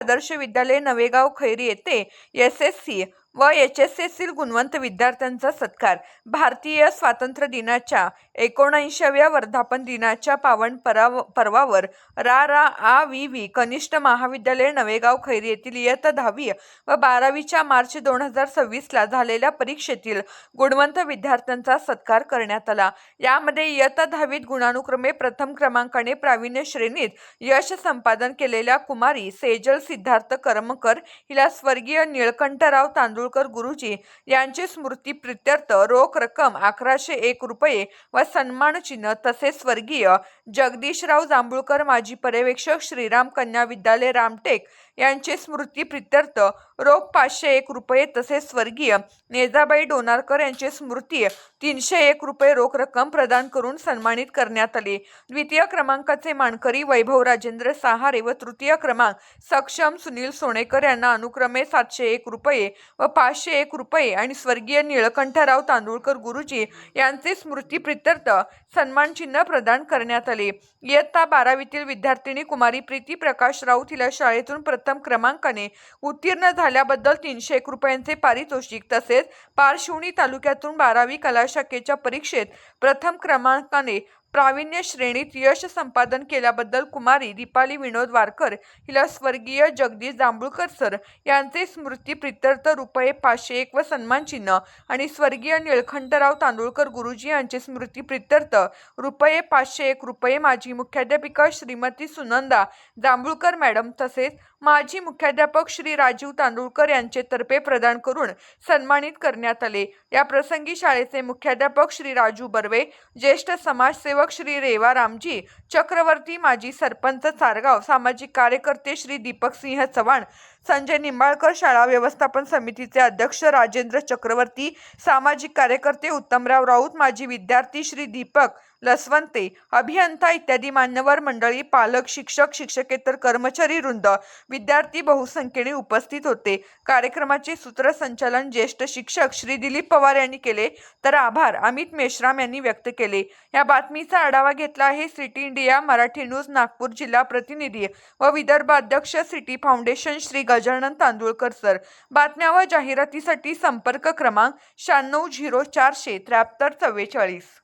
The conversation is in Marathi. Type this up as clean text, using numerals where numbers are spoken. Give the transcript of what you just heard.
आदर्श विद्यालय नवेगाव खैरी येथे एसएससी व एचएसएससी गुणवंत विद्यार्थ्यांचा सत्कार. भारतीय स्वातंत्र्य दिनाच्या 79व्या वर्धापन दिनाच्या पावन पर्वावर रा. कनिष्ठ महाविद्यालय नवेगाव खैरी येथील इयत्ता 10वी व 12वीच्या मार्च 2026 झालेल्या परीक्षेतील गुणवंत विद्यार्थ्यांचा सत्कार करण्यात आला. यामध्ये इयत्ता 10वीत गुणानुक्रमे प्रथम क्रमांकाने प्रावीण्य श्रेणीत यश संपादन केलेल्या कुमारी सेजल सिद्धार्थ करमकर हिला स्वर्गीय निळकंठराव तांदुळकर गुरुजी यांचे स्मृतिप्रित्यर्थ रोख रक्कम 1101 रुपये व सन्मानचिन्ह तसेच स्वर्गीय जगदीशराव जांभूळकर माजी पर्यवेक्षक श्रीराम कन्या विद्यालय रामटेक यांचे स्मृतिप्रित्यर्थ रोख 501 रुपये तसेच स्वर्गीय नेजाबाई डोनारकर यांचे स्मृती 301 रुपये रोख रक्कम प्रदान करून सन्मानित करण्यात आले. द्वितीय क्रमांकाचे मानकरी वैभव राजेंद्र सहारे व तृतीय क्रमांक सक्षम सुनील सोनेकर यांना अनुक्रमे 701 रुपये व 501 रुपये आणि स्वर्गीय निळकंठराव तांदुळकर गुरुजी यांचे स्मृतिप्रित्यर्थ सन्मानचिन्ह प्रदान करण्यात आले. इयत्ता 12वीतील विद्यार्थिनी कुमारी प्रीती प्रकाश राऊत हिला शाळेतून प्रथम क्रमांकाने उत्तीर्ण झाल्याबद्दल 301 रुपयांचे पारितोषिक तसेच पारशिवनी तालुक्यातून 12वी कला शाखेच्या परीक्षेत प्रथम क्रमांकाने प्रावीण्य श्रेणीत यश संपादन केल्याबद्दल कुमारी दीपाली विनोद वारकर हिला स्वर्गीय जगदीश जांभूळकर सर यांचे स्मृतिप्रित्यर्थ रुपये 501 व सन्मानचिन्ह आणि स्वर्गीय निळकंठराव तांदुळकर गुरुजी यांचे स्मृतिप्रित्यर्थ रुपये 501 रुपये माजी मुख्याध्यापिका श्रीमती सुनंदा जांभूळकर मॅडम तसेच माजी मुख्याध्यापक श्री राजीव तांदुळकर यांचेतर्फे प्रदान करून सन्मानित करण्यात आले. या प्रसंगी शाळेचे मुख्याध्यापक श्री राजू बर्वे, ज्येष्ठ समाजसेवक श्री रेवा रामजी चक्रवर्ती, माजी सरपंच चारगाव, सामाजिक कार्यकर्ते श्री दीपक सिंह चव्हाण, संजय निंबाळकर, शाळा व्यवस्थापन समितीचे अध्यक्ष राजेंद्र चक्रवर्ती, सामाजिक कार्यकर्ते उत्तमराव राऊत, माजी विद्यार्थी श्री दीपक लसवंते, अभियंता इत्यादी मान्यवर मंडळी, पालक, शिक्षक, शिक्षकेतर कर्मचारी वृंद, विद्यार्थी बहुसंख्येने उपस्थित होते. कार्यक्रमाचे सूत्रसंचालन ज्येष्ठ शिक्षक श्री दिलीप पवार यांनी केले तर आभार अमित मेश्राम यांनी व्यक्त केले. या बातमीचा आढावा घेतला आहे City India Marathi News Nagpur जिल्हा प्रतिनिधी व विदर्भ अध्यक्ष City Foundation Shri Gajanan Tandulkar sir. बातम्या व जाहिरातीसाठी संपर्क क्रमांक 9604 473 44.